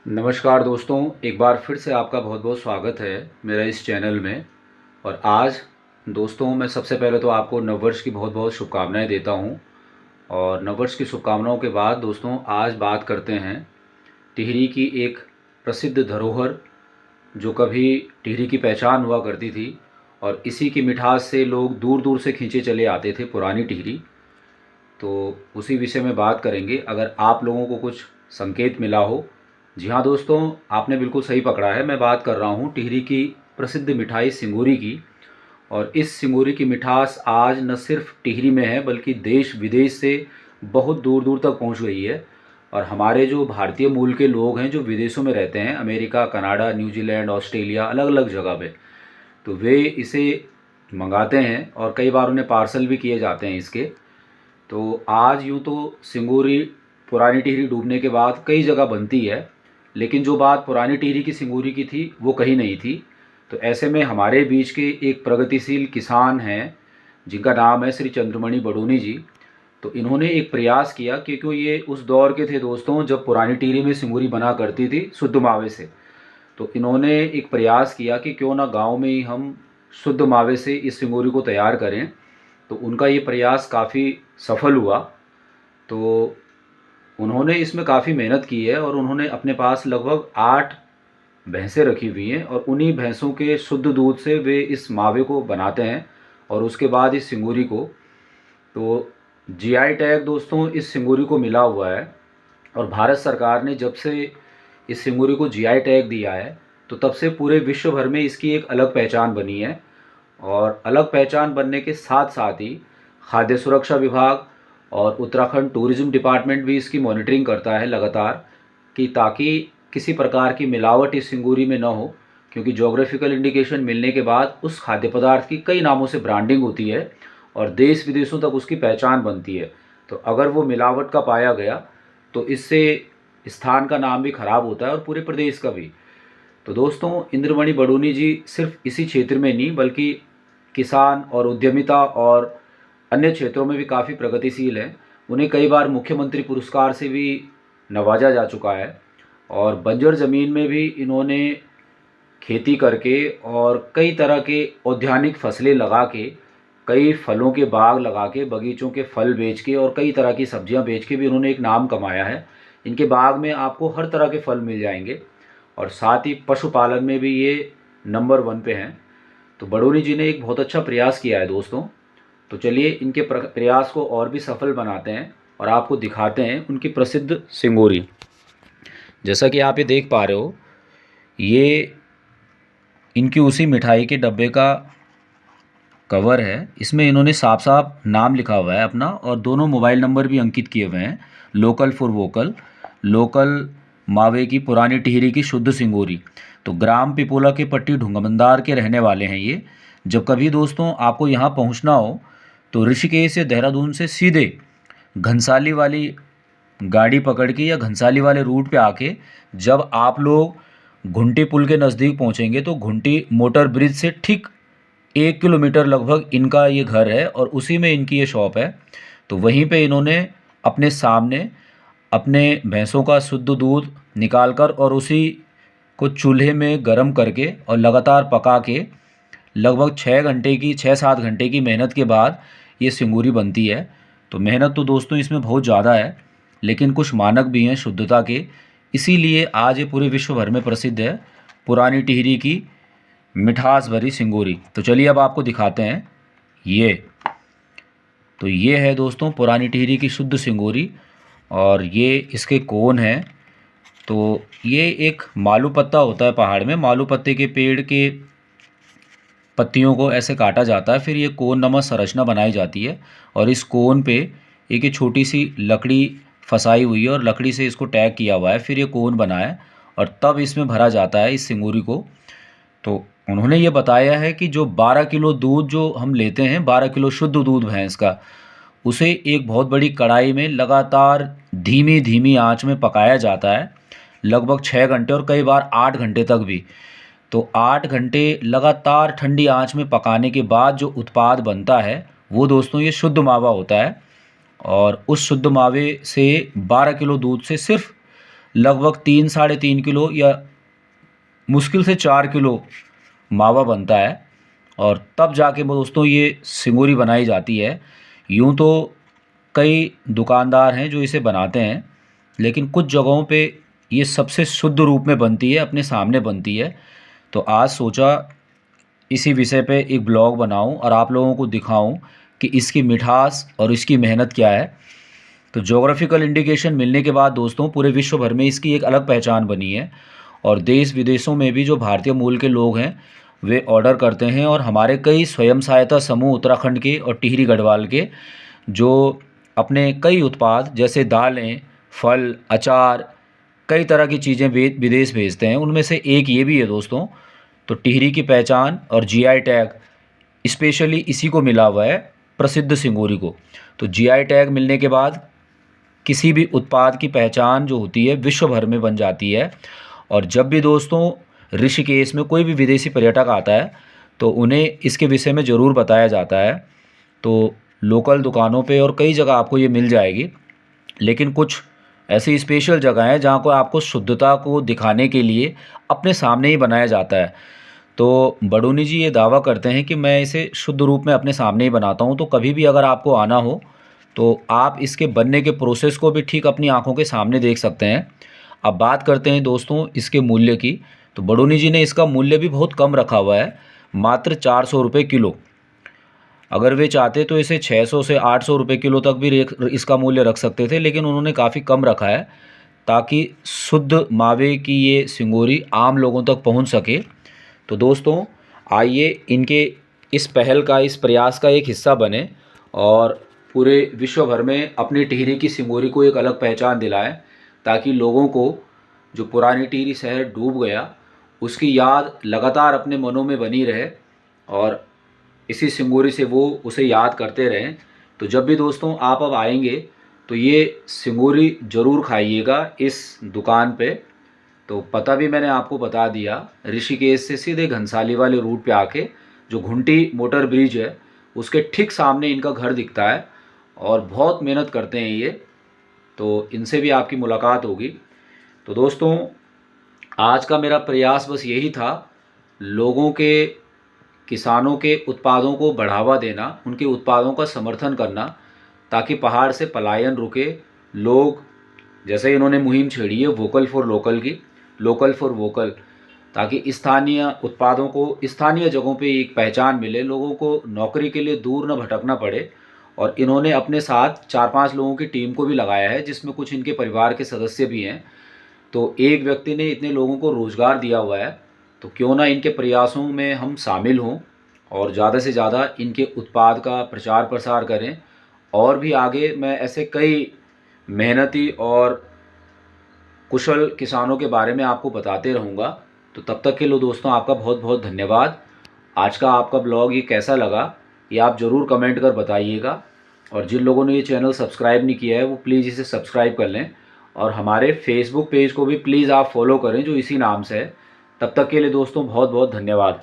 नमस्कार दोस्तों, एक बार फिर से आपका बहुत बहुत स्वागत है मेरा इस चैनल में। और आज दोस्तों मैं सबसे पहले तो आपको नववर्ष की बहुत बहुत शुभकामनाएं देता हूं। और नववर्ष की शुभकामनाओं के बाद दोस्तों आज बात करते हैं टिहरी की एक प्रसिद्ध धरोहर जो कभी टिहरी की पहचान हुआ करती थी और इसी की मिठास से लोग दूर दूर से खींचे चले आते थे, पुरानी टिहरी। तो उसी विषय में बात करेंगे। अगर आप लोगों को कुछ संकेत मिला हो, जी हाँ दोस्तों, आपने बिल्कुल सही पकड़ा है। मैं बात कर रहा हूँ टिहरी की प्रसिद्ध मिठाई सिंगूरी की। और इस सिंगूरी की मिठास आज न सिर्फ टिहरी में है बल्कि देश विदेश से बहुत दूर दूर तक पहुँच गई है। और हमारे जो भारतीय मूल के लोग हैं जो विदेशों में रहते हैं, अमेरिका, कनाडा, न्यूजीलैंड, ऑस्ट्रेलिया, अलग अलग जगह पे, तो वे इसे मंगाते हैं और कई बार उन्हें पार्सल भी किए जाते हैं इसके। तो आज यूँ तो सिंगूरी पुरानी टिहरी डूबने के बाद कई जगह बनती है, लेकिन जो बात पुरानी टिहरी की सिंगूरी की थी वो कहीं नहीं थी। तो ऐसे में हमारे बीच के एक प्रगतिशील किसान हैं जिनका नाम है श्री चंद्रमणि बडोनी जी। तो इन्होंने एक प्रयास किया, क्योंकि ये उस दौर के थे दोस्तों जब पुरानी टिहरी में सिंगूरी बना करती थी शुद्ध मावे से। तो इन्होंने एक प्रयास किया कि क्यों ना गांव में ही हम शुद्ध मावे से इस सिंगूरी को तैयार करें। तो उनका ये प्रयास काफ़ी सफल हुआ। तो उन्होंने इसमें काफ़ी मेहनत की है और उन्होंने अपने पास लगभग 8 भैंसें रखी हुई हैं और उन्हीं भैंसों के शुद्ध दूध से वे इस मावे को बनाते हैं और उसके बाद इस सिंगूरी को। तो जीआई टैग दोस्तों इस सिंगूरी को मिला हुआ है। और भारत सरकार ने जब से इस सिंगूरी को जीआई टैग दिया है तो तब से पूरे विश्व भर में इसकी एक अलग पहचान बनी है। और अलग पहचान बनने के साथ साथ ही खाद्य सुरक्षा विभाग और उत्तराखंड टूरिज्म डिपार्टमेंट भी इसकी मॉनिटरिंग करता है लगातार, कि ताकि किसी प्रकार की मिलावट इस सिंगूरी में ना हो। क्योंकि ज्योग्राफिकल इंडिकेशन मिलने के बाद उस खाद्य पदार्थ की कई नामों से ब्रांडिंग होती है और देश विदेशों तक उसकी पहचान बनती है। तो अगर वो मिलावट का पाया गया तो इससे स्थान का नाम भी खराब होता है और पूरे प्रदेश का भी। तो दोस्तों इंद्रमणि बडोनी जी सिर्फ इसी क्षेत्र में नहीं बल्कि किसान और उद्यमिता और अन्य क्षेत्रों में भी काफ़ी प्रगतिशील हैं। उन्हें कई बार मुख्यमंत्री पुरस्कार से भी नवाजा जा चुका है। और बंजर ज़मीन में भी इन्होंने खेती करके और कई तरह के औद्यानिक फसलें लगा के, कई फलों के बाग लगा के, बगीचों के फल बेच के और कई तरह की सब्जियां बेच के भी उन्होंने एक नाम कमाया है। इनके बाग में आपको हर तरह के फल मिल जाएंगे और साथ ही पशुपालन में भी ये नंबर 1 पे हैं। तो बडोनी जी ने एक बहुत अच्छा प्रयास किया है दोस्तों। तो चलिए इनके प्रयास को और भी सफल बनाते हैं और आपको दिखाते हैं उनकी प्रसिद्ध सिंगूरी। जैसा कि आप ये देख पा रहे हो, ये इनकी उसी मिठाई के डब्बे का कवर है। इसमें इन्होंने साफ साफ नाम लिखा हुआ है अपना और दोनों मोबाइल नंबर भी अंकित किए हुए हैं। लोकल फॉर वोकल, लोकल मावे की पुरानी टिहरी की शुद्ध सिंगूरी। तो ग्राम पिपोला के पट्टी ढुंगमंदार के रहने वाले हैं ये। जब कभी दोस्तों आपको यहाँ पहुँचना हो तो ऋषिकेश या देहरादून से सीधे घनसाली वाली गाड़ी पकड़ के या घनसाली वाले रूट पे आके जब आप लोग घुंटी पुल के नज़दीक पहुँचेंगे तो घुंटी मोटर ब्रिज से ठीक 1 किलोमीटर लगभग इनका ये घर है और उसी में इनकी ये शॉप है। तो वहीं पे इन्होंने अपने सामने अपने भैंसों का शुद्ध दूध निकाल कर और उसी को चूल्हे में गर्म करके और लगातार पका के लगभग 6-7 घंटे की मेहनत के बाद ये सिंगूरी बनती है। तो मेहनत तो दोस्तों इसमें बहुत ज़्यादा है, लेकिन कुछ मानक भी हैं शुद्धता के। इसीलिए आज ये पूरे विश्व भर में प्रसिद्ध है, पुरानी टिहरी की मिठास भरी सिंगूरी। तो चलिए अब आपको दिखाते हैं ये। तो ये है दोस्तों पुरानी टिहरी की शुद्ध सिंगूरी और ये इसके कोन हैं। तो ये एक मालू पत्ता होता है पहाड़ में, मालू पत्ते के पेड़ के पत्तियों को ऐसे काटा जाता है, फिर ये कोन नमा संरचना बनाई जाती है और इस कोन पे एक छोटी सी लकड़ी फंसाई हुई है और लकड़ी से इसको टैग किया हुआ है। फिर ये कोन बना है और तब इसमें भरा जाता है इस सिंगूरी को। तो उन्होंने ये बताया है कि जो 12 किलो दूध जो हम लेते हैं, 12 किलो शुद्ध दूध भैंस का, उसे एक बहुत बड़ी कढ़ाई में लगातार धीमी धीमी आंच में पकाया जाता है लगभग 6 घंटे और कई बार 8 घंटे तक भी। तो 8 घंटे लगातार ठंडी आंच में पकाने के बाद जो उत्पाद बनता है वो दोस्तों ये शुद्ध मावा होता है। और उस शुद्ध मावे से 12 किलो दूध से सिर्फ लगभग 3-3.5 किलो या मुश्किल से 4 किलो मावा बनता है। और तब जाके वो दोस्तों ये सिंगोरी बनाई जाती है। यूँ तो कई दुकानदार हैं जो इसे बनाते हैं, लेकिन कुछ जगहों पे ये सबसे शुद्ध रूप में बनती है, अपने सामने बनती है। तो आज सोचा इसी विषय पे एक ब्लॉग बनाऊं और आप लोगों को दिखाऊं कि इसकी मिठास और इसकी मेहनत क्या है। तो ज्योग्राफिकल इंडिकेशन मिलने के बाद दोस्तों पूरे विश्व भर में इसकी एक अलग पहचान बनी है। और देश विदेशों में भी जो भारतीय मूल के लोग हैं वे ऑर्डर करते हैं। और हमारे कई स्वयं सहायता समूह उत्तराखंड के और टिहरी गढ़वाल के जो अपने कई उत्पाद जैसे दालें, फल, अचार, कई तरह की चीज़ें विदेश भेजते हैं। उनमें से एक ये भी है दोस्तों। तो टिहरी की पहचान और जीआई टैग स्पेशली इसी को मिला हुआ है, प्रसिद्ध सिंगोरी को। तो जीआई टैग मिलने के बाद किसी भी उत्पाद की पहचान जो होती है विश्व भर में बन जाती है। और जब भी दोस्तों ऋषिकेश में कोई भी विदेशी पर्यटक आता है तो उन्हें इसके विषय में ज़रूर बताया जाता है। तो लोकल दुकानों पे और कई जगह आपको ये मिल जाएगी, लेकिन कुछ ऐसी स्पेशल जगह हैं जहाँ को आपको शुद्धता को दिखाने के लिए अपने सामने ही बनाया जाता है। तो बडोनी जी ये दावा करते हैं कि मैं इसे शुद्ध रूप में अपने सामने ही बनाता हूँ। तो कभी भी अगर आपको आना हो तो आप इसके बनने के प्रोसेस को भी ठीक अपनी आंखों के सामने देख सकते हैं। अब बात करते हैं दोस्तों इसके मूल्य की। तो बडोनी जी ने इसका मूल्य भी बहुत कम रखा हुआ है, मात्र 400 रुपये किलो। अगर वे चाहते तो इसे 600 से 800 रुपये किलो तक भी इसका मूल्य रख सकते थे, लेकिन उन्होंने काफ़ी कम रखा है ताकि शुद्ध मावे की ये सिंगोरी आम लोगों तक पहुंच सके। तो दोस्तों आइए इनके इस पहल का, इस प्रयास का एक हिस्सा बने और पूरे विश्व भर में अपनी टिहरी की सिंगोरी को एक अलग पहचान दिलाएं, ताकि लोगों को जो पुरानी टिहरी शहर डूब गया उसकी याद लगातार अपने मनों में बनी रहे और इसी सिंगोरी से वो उसे याद करते रहें। तो जब भी दोस्तों आप अब आएंगे तो ये सिंगोरी ज़रूर खाइएगा इस दुकान पे। तो पता भी मैंने आपको बता दिया, ऋषिकेश से सीधे घनसाली वाले रूट पे आके जो घुंटी मोटर ब्रिज है उसके ठीक सामने इनका घर दिखता है। और बहुत मेहनत करते हैं ये, तो इनसे भी आपकी मुलाकात होगी। तो दोस्तों आज का मेरा प्रयास बस यही था, लोगों के, किसानों के उत्पादों को बढ़ावा देना, उनके उत्पादों का समर्थन करना, ताकि पहाड़ से पलायन रुके। लोग जैसे इन्होंने मुहिम छेड़ी है वोकल फॉर लोकल की, लोकल फॉर वोकल, ताकि स्थानीय उत्पादों को स्थानीय जगहों पे एक पहचान मिले, लोगों को नौकरी के लिए दूर न भटकना पड़े। और इन्होंने अपने साथ 4-5 लोगों की टीम को भी लगाया है, जिसमें कुछ इनके परिवार के सदस्य भी हैं। तो एक व्यक्ति ने इतने लोगों को रोज़गार दिया हुआ है, तो क्यों ना इनके प्रयासों में हम शामिल हों और ज़्यादा से ज़्यादा इनके उत्पाद का प्रचार प्रसार करें। और भी आगे मैं ऐसे कई मेहनती और कुशल किसानों के बारे में आपको बताते रहूँगा। तो तब तक के लिए दोस्तों आपका बहुत बहुत धन्यवाद। आज का आपका ब्लॉग ये कैसा लगा ये आप ज़रूर कमेंट कर बताइएगा। और जिन लोगों ने ये चैनल सब्सक्राइब नहीं किया है वो प्लीज़ इसे सब्सक्राइब कर लें। और हमारे फेसबुक पेज को भी प्लीज़ आप फॉलो करें जो इसी नाम से है। तब तक के लिए दोस्तों बहुत बहुत धन्यवाद।